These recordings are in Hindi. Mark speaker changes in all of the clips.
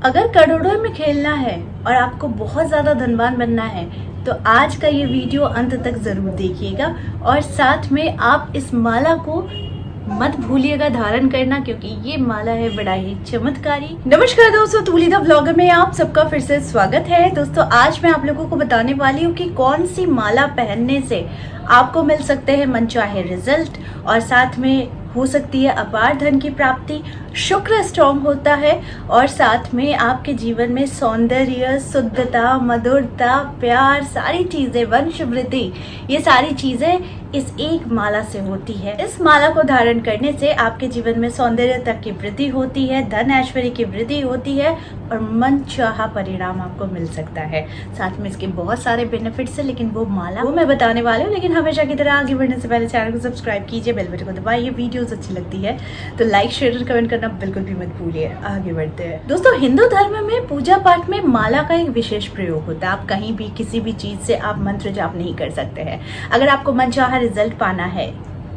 Speaker 1: अगर करोड़ों में खेलना है और आपको बहुत ज़्यादा धनवान बनना है तो आज का ये वीडियो अंत तक ज़रूर देखिएगा और साथ में आप इस माला को मत भूलिएगा धारण करना, क्योंकि ये माला है बड़ा ही चमत्कारी। नमस्कार दोस्तों, तूली द व्लॉगर में आप सबका फिर से स्वागत है। दोस्तों आज मैं आप लोगों को बताने वाली हूँ कि कौन सी माला पहनने से आपको मिल सकते हैं मनचाहे रिजल्ट और साथ में हो सकती है अपार धन की प्राप्ति, शुक्र स्ट्रॉन्ग होता है और साथ में आपके जीवन में सौंदर्य, शुद्धता, मधुरता, प्यार, सारी चीजें, वंश वृद्धि, ये सारी चीजें इस एक माला से होती है। इस माला को धारण करने से आपके जीवन में सौंदर्यता की वृद्धि होती है, धन ऐश्वर्य की वृद्धि होती है और मन चाहा परिणाम आपको मिल सकता है। साथ में इसके बहुत सारे बेनिफिट्स है, लेकिन वो माला वो मैं बताने वाली हूँ। लेकिन हमेशा की तरह आगे बढ़ने से पहले चैनल को सब्सक्राइब कीजिए, बेल बटन को दबाइए। वीडियोस अच्छी लगती है तो लाइक, शेयर और कमेंट करना बिल्कुल भी मत भूलिए। आगे बढ़ते हैं दोस्तों। हिंदू धर्म में पूजा पाठ में माला का एक विशेष प्रयोग होता है। आप कहीं भी किसी भी चीज से आप मंत्र जाप नहीं कर सकते हैं। अगर आपको मनचाहा रिजल्ट पाना है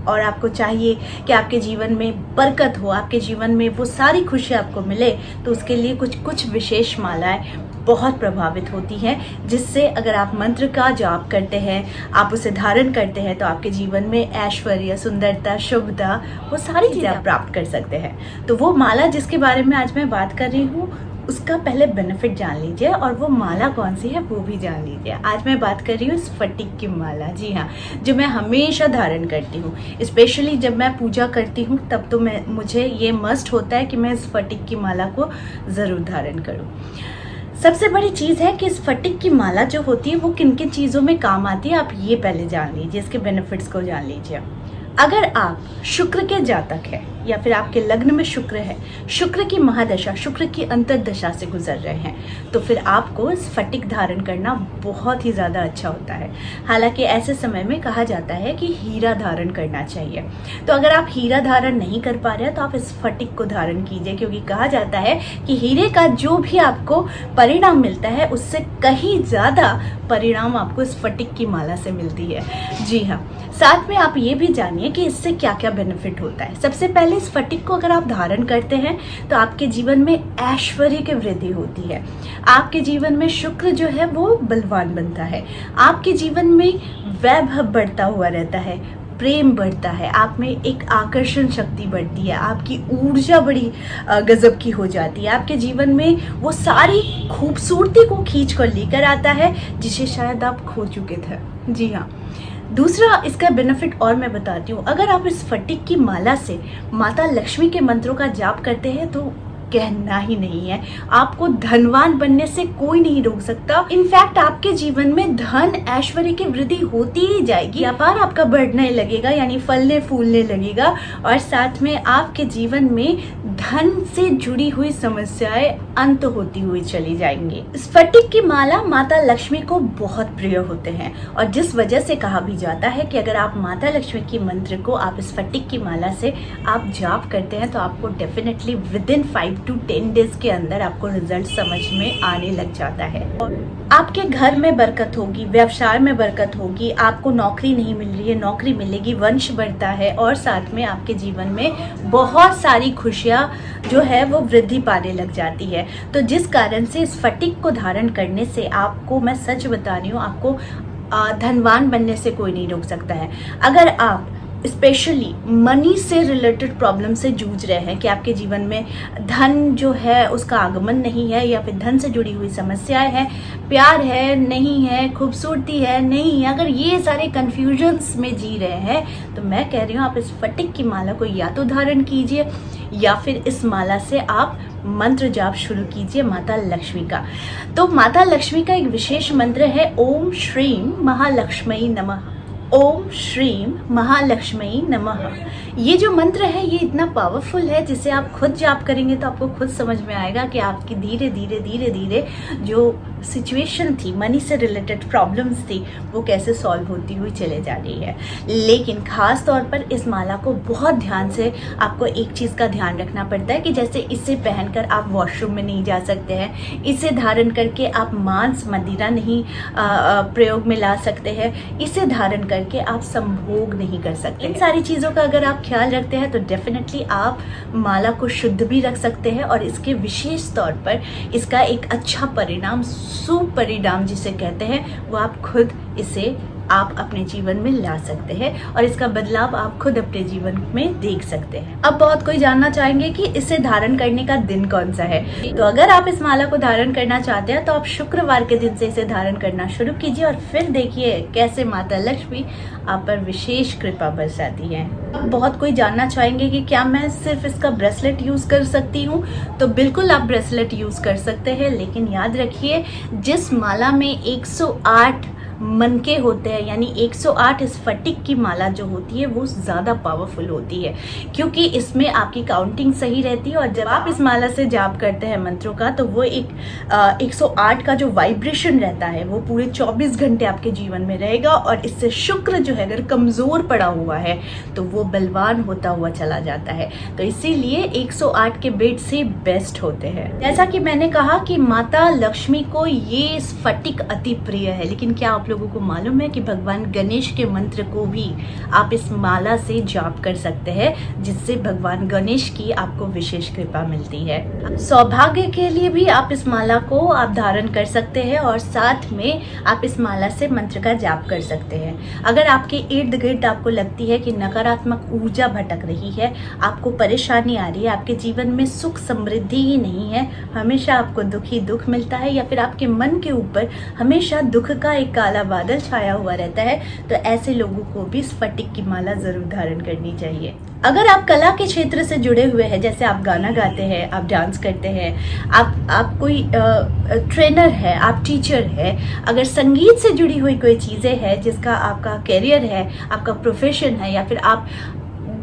Speaker 1: और आपको चाहिए कि आपके जीवन में बरकत हो, आपके जीवन में वो सारी खुशी आपको मिले, तो उसके लिए कुछ विशेष मालाएं बहुत प्रभावित होती हैं, जिससे अगर आप मंत्र का जाप करते हैं, आप उसे धारण करते हैं, तो आपके जीवन में ऐश्वर्य, सुंदरता, शुभता, वो सारी चीजें आप प्राप्त कर सकते हैं। तो वो माला जिसके बारे में आज मैं बात कर रही हूँ उसका पहले बेनिफिट जान लीजिए और वो माला कौन सी है वो भी जान लीजिए। आज मैं बात कर रही हूँ स्फटिक की माला। जी हाँ, जो मैं हमेशा धारण करती हूँ, स्पेशली जब मैं पूजा करती हूँ तब तो मुझे ये मस्ट होता है कि मैं स्फटिक की माला को ज़रूर धारण करूँ। सबसे बड़ी चीज़ है कि स्फटिक की माला जो होती है वो किन किन चीज़ों में काम आती है, आप ये पहले जान लीजिए, इसके बेनिफिट्स को जान लीजिए। अगर आप शुक्र के जातक हैं या फिर आपके लग्न में शुक्र है, शुक्र की महादशा, शुक्र की अंतर्दशा से गुजर रहे हैं, तो फिर आपको स्फटिक धारण करना बहुत ही ज़्यादा अच्छा होता है। हालांकि ऐसे समय में कहा जाता है कि हीरा धारण करना चाहिए। तो अगर आप हीरा धारण नहीं कर पा रहे हैं तो आप स्फटिक को धारण कीजिए, क्योंकि कहा जाता है कि हीरे का जो भी आपको परिणाम मिलता है उससे कहीं ज़्यादा परिणाम आपको स्फटिक की माला से मिलती है। जी हाँ, साथ में आप ये भी जानिए कि इससे क्या क्या बेनिफिट होता है। सबसे पहले स्फटिक को अगर आप धारण करते हैं तो आपके जीवन में ऐश्वर्य की वृद्धि होती है, आपके जीवन में शुक्र जो है वो बलवान बनता है, आपके जीवन में वैभव बढ़ता हुआ रहता है, प्रेम बढ़ता है, आप में एक आकर्षण शक्ति बढ़ती है, आपकी ऊर्जा बड़ी गजब की हो जाती है, आपके जीवन में वो सारी खूबसूरती को खींच कर लेकर आता है जिसे शायद आप खो चुके थे। जी हाँ, दूसरा इसका बेनिफिट और मैं बताती हूँ। अगर आप इस स्फटिक की माला से माता लक्ष्मी के मंत्रों का जाप करते हैं तो कहना ही नहीं है, आपको धनवान बनने से कोई नहीं रोक सकता। इनफैक्ट आपके जीवन में धन ऐश्वर्य की वृद्धि होती ही जाएगी, व्यापार आपका बढ़ने लगेगा, यानी फलने फूलने लगेगा और साथ में आपके जीवन में धन से जुड़ी हुई समस्याएं अंत होती हुई चली जाएंगी। स्फटिक की माला माता लक्ष्मी को बहुत प्रिय होते हैं और जिस वजह से कहा भी जाता है कि अगर आप माता लक्ष्मी की मंत्र को आप स्फटिक की माला से आप जाप करते हैं तो आपको definitely with in 5 to 10 days के अंदर आपको रिजल्ट समझ में आने लग जाता है और आपके घर में बरकत होगी, व्यवसाय में बरकत होगी, आपको नौकरी नहीं मिल रही है, नौकरी मिलेगी, वंश बढ़ता है और साथ में आपके जीवन में बहुत सारी खुशियां जो है वो वृद्धि पाने लग जाती है। तो जिस कारण से स्फटिक को धारण करने से आपको, मैं सच बता रही हूँ, आपको धनवान बनने से कोई नहीं रोक सकता है। अगर आप स्पेशली मनी से रिलेटेड प्रॉब्लम से जूझ रहे हैं कि आपके जीवन में धन जो है उसका आगमन नहीं है या फिर धन से जुड़ी हुई समस्याएं हैं, प्यार है नहीं है, खूबसूरती है नहीं है, अगर ये सारे कंफ्यूजन्स में जी रहे हैं तो मैं कह रही हूँ आप इस स्फटिक की माला को या तो धारण कीजिए या फिर इस माला से आप मंत्र जाप शुरू कीजिए माता लक्ष्मी का। तो माता लक्ष्मी का एक विशेष मंत्र है ओम श्रीम महालक्ष्मी नमः। ओम श्रीम महालक्ष्मी नमः। ये जो मंत्र है ये इतना पावरफुल है, जिसे आप खुद जाप करेंगे तो आपको खुद समझ में आएगा कि आपकी धीरे धीरे धीरे धीरे जो सिचुएशन थी, मनी से रिलेटेड प्रॉब्लम्स थी, वो कैसे सॉल्व होती हुई चले जा रही है। लेकिन खास तौर पर इस माला को बहुत ध्यान से आपको एक चीज़ का ध्यान रखना पड़ता है कि जैसे इसे पहनकर आप वॉशरूम में नहीं जा सकते हैं, इसे धारण करके आप मांस मदिरा नहीं प्रयोग में ला सकते हैं, इसे धारण करके आप संभोग नहीं कर सकते। इन सारी चीज़ों का अगर आप आप ख्याल रखते हैं तो डेफिनेटली आप माला को शुद्ध भी रख सकते हैं और इसके विशेष तौर पर इसका एक अच्छा परिणाम, सुपरिणाम जिसे कहते हैं, वो आप खुद इसे आप अपने जीवन में ला सकते हैं और इसका बदलाव आप खुद अपने जीवन में देख सकते हैं। अब बहुत कोई जानना चाहेंगे कि इसे धारण करने का दिन कौन सा है। तो अगर आप इस माला को धारण करना चाहते हैं तो आप शुक्रवार के दिन से इसे धारण करना शुरू कीजिए और फिर देखिए कैसे माता लक्ष्मी आप पर विशेष कृपा बरसाती है। अब बहुत कोई जानना चाहेंगे कि क्या मैं सिर्फ इसका ब्रेसलेट यूज कर सकती हूँ। तो बिल्कुल आप ब्रेसलेट यूज कर सकते हैं, लेकिन याद रखिए जिस माला में 108 मनके होते हैं, यानी 108 स्फटिक की माला जो होती है वो ज़्यादा पावरफुल होती है, क्योंकि इसमें आपकी काउंटिंग सही रहती है। और जब आप इस माला से जाप करते हैं मंत्रों का, तो वो 108 का जो वाइब्रेशन रहता है वो पूरे 24 घंटे आपके जीवन में रहेगा। और इससे शुक्र जो है अगर कमज़ोर पड़ा हुआ है तो वो बलवान होता हुआ चला जाता है। तो इसीलिए 108 के बेट से बेस्ट होते हैं। जैसा कि मैंने कहा कि माता लक्ष्मी को ये स्फटिक अति प्रिय है, लेकिन क्या आप लोगों को मालूम है कि भगवान गणेश के मंत्र को भी आप इस माला से जाप कर सकते हैं, जिससे भगवान गणेश की आपको विशेष कृपा मिलती है। सौभाग्य के लिए भी आप इस माला को आप धारण कर सकते हैं और साथ में आप इस माला से मंत्र का जाप कर सकते हैं। अगर आपके इर्द गिर्द आपको लगती है कि नकारात्मक ऊर्जा भटक रही है, आपको परेशानी आ रही है, आपके जीवन में सुख समृद्धि ही नहीं है, हमेशा आपको दुख ही दुख मिलता है, या फिर आपके मन के ऊपर हमेशा दुख का एक काला बादल छाया हुआ रहता है, तो ऐसे लोगों को भी स्फटिक की माला जरूर धारण करनी चाहिए। अगर आप कला के क्षेत्र से जुड़े हुए हैं, जैसे आप गाना गाते हैं, आप डांस करते हैं, आप कोई ट्रेनर है, आप टीचर है, अगर संगीत से जुड़ी हुई कोई चीज़ें हैं जिसका आपका करियर है, आपका प्रोफेशन है, या फिर आप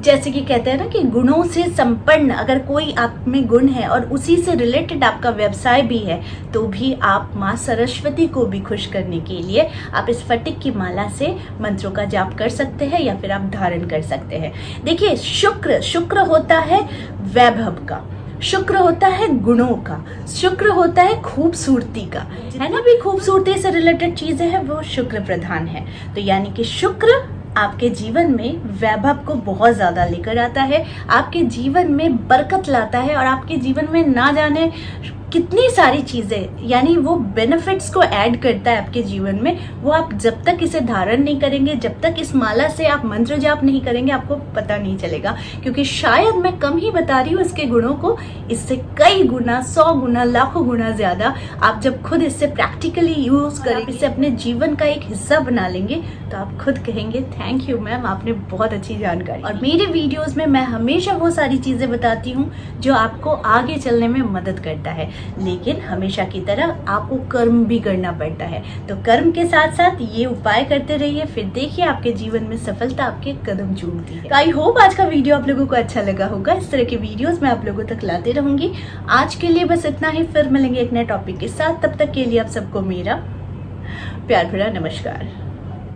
Speaker 1: जैसे कि कहते हैं ना कि गुणों से संपन्न अगर कोई आप में गुण है और उसी से रिलेटेड आपका व्यवसाय भी है, तो भी आप माँ सरस्वती को भी खुश करने के लिए आप इस स्फटिक की माला से मंत्रों का जाप कर सकते हैं या फिर आप धारण कर सकते हैं। देखिए शुक्र होता है वैभव का, शुक्र होता है गुणों का, शुक्र होता है खूबसूरती का, है ना। भी खूबसूरती से रिलेटेड चीजें हैं वो शुक्र प्रधान है। तो यानी कि शुक्र आपके जीवन में वैभव को बहुत ज़्यादा लेकर आता है, आपके जीवन में बरकत लाता है और आपके जीवन में ना जाने कितनी सारी चीज़ें, यानी वो बेनिफिट्स को ऐड करता है आपके जीवन में। वो आप जब तक इसे धारण नहीं करेंगे, जब तक इस माला से आप मंत्र जाप नहीं करेंगे, आपको पता नहीं चलेगा। क्योंकि शायद मैं कम ही बता रही हूँ इसके गुणों को, इससे कई गुना, 100 गुना, लाखों गुना ज़्यादा आप जब खुद इससे प्रैक्टिकली यूज़ करें, इसे अपने जीवन का एक हिस्सा बना लेंगे, तो आप खुद कहेंगे थैंक यू मैम, आपने बहुत अच्छी जानकारी। और मेरे वीडियोज़ में मैं हमेशा वो सारी चीज़ें बताती हूँ जो आपको आगे चलने में मदद करता है, लेकिन हमेशा की तरह आपको कर्म भी करना पड़ता है। तो कर्म के साथ साथ ये उपाय करते रहिए, फिर देखिए आपके जीवन में सफलता आपके कदम चूमती है। आई होप आज का वीडियो आप लोगों को अच्छा लगा होगा। इस तरह के वीडियोस मैं आप लोगों तक लाते रहूंगी। आज के लिए बस इतना ही, फिर मिलेंगे एक नए टॉपिक के साथ। तब तक के लिए आप सबको मेरा प्यार भरा नमस्कार।